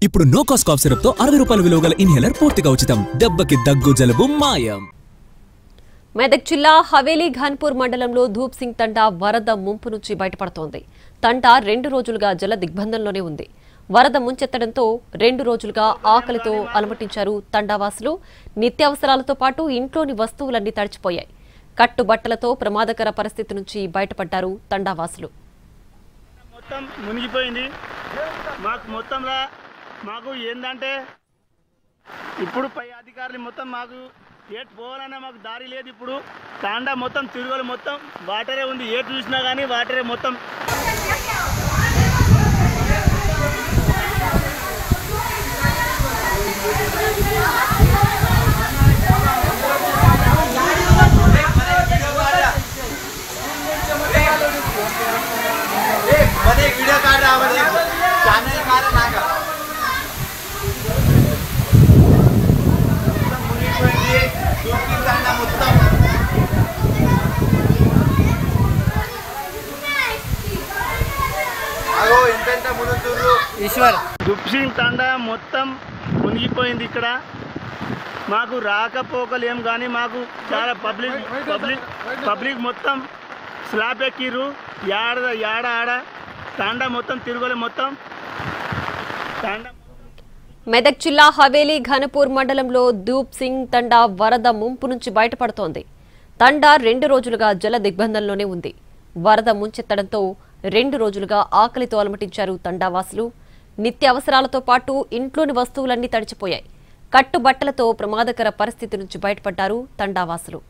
ఇప్పుడు no cost cough syrup తో 60 రూపాయల విలువ గల ఇన్హేలర్ పూర్తిగా ఉచితం. దెబ్బకి దగ్గు జలుబు మాయం. మెదక్ జిల్లా హవేలీ ఘన్పూర్ మండలంలో ధూప్ సింగ్ తండా వరద ముంపు నుంచి బయటపడుతోంది. తండా 2 రోజులుగా జల దిగ్బంధంలోనే ఉంది. వరద ముంచెత్తడంతో 2 రోజులుగా ఆకలితో అలమటించారు తండావాసులు. నిత్యావసరాలతో పాటు ఇంట్లోని వస్తువులన్నీ తడిచిపోయాయి. కట్టుబట్టలతో ప్రమాదకర పరిస్థితి నుంచి బయటపడ్డారు తండావాసులు. మొత్తం మునిగిపోయింది. మాకు ఏందంటే ఇప్పుడు పై అధికారులు మొత్తం మాకు ఏటు పోవాలన్నా మాకు దారి లేదు. ఇప్పుడు తాండా మొత్తం తిరుగులు మొత్తం వాటరే ఉంది. ఏటు చూసినా కానీ వాటరే మొత్తం. ధూప్ సింగ్ తండా మొత్తం మునిగిపోయింది. ఇక్కడ మాకు రాకపోకలేం కానీ మాకు చాలా పబ్లిక్ మొత్తం స్లాబ్ ఎక్కిర్రు. ఆడ తండా మొత్తం తిరుగులే మొత్తం తండా. మెదక్ జిల్లా హవేలీ ఘనపూర్ మండలంలో ధూప్ సింగ్ తండా వరద ముంపు నుంచి బయటపడుతోంది. తండా 2 రోజులుగా జల దిగ్బంధంలోనే ఉంది. వరద ముంచెత్తడంతో 2 రోజులుగా ఆకలితో అలమటించారు తండావాసులు. నిత్యావసరాలతో పాటు ఇంట్లోని వస్తువులన్నీ తడిచిపోయాయి. కట్టుబట్టలతో ప్రమాదకర పరిస్థితి నుంచి బయటపడ్డారు తండావాసులు.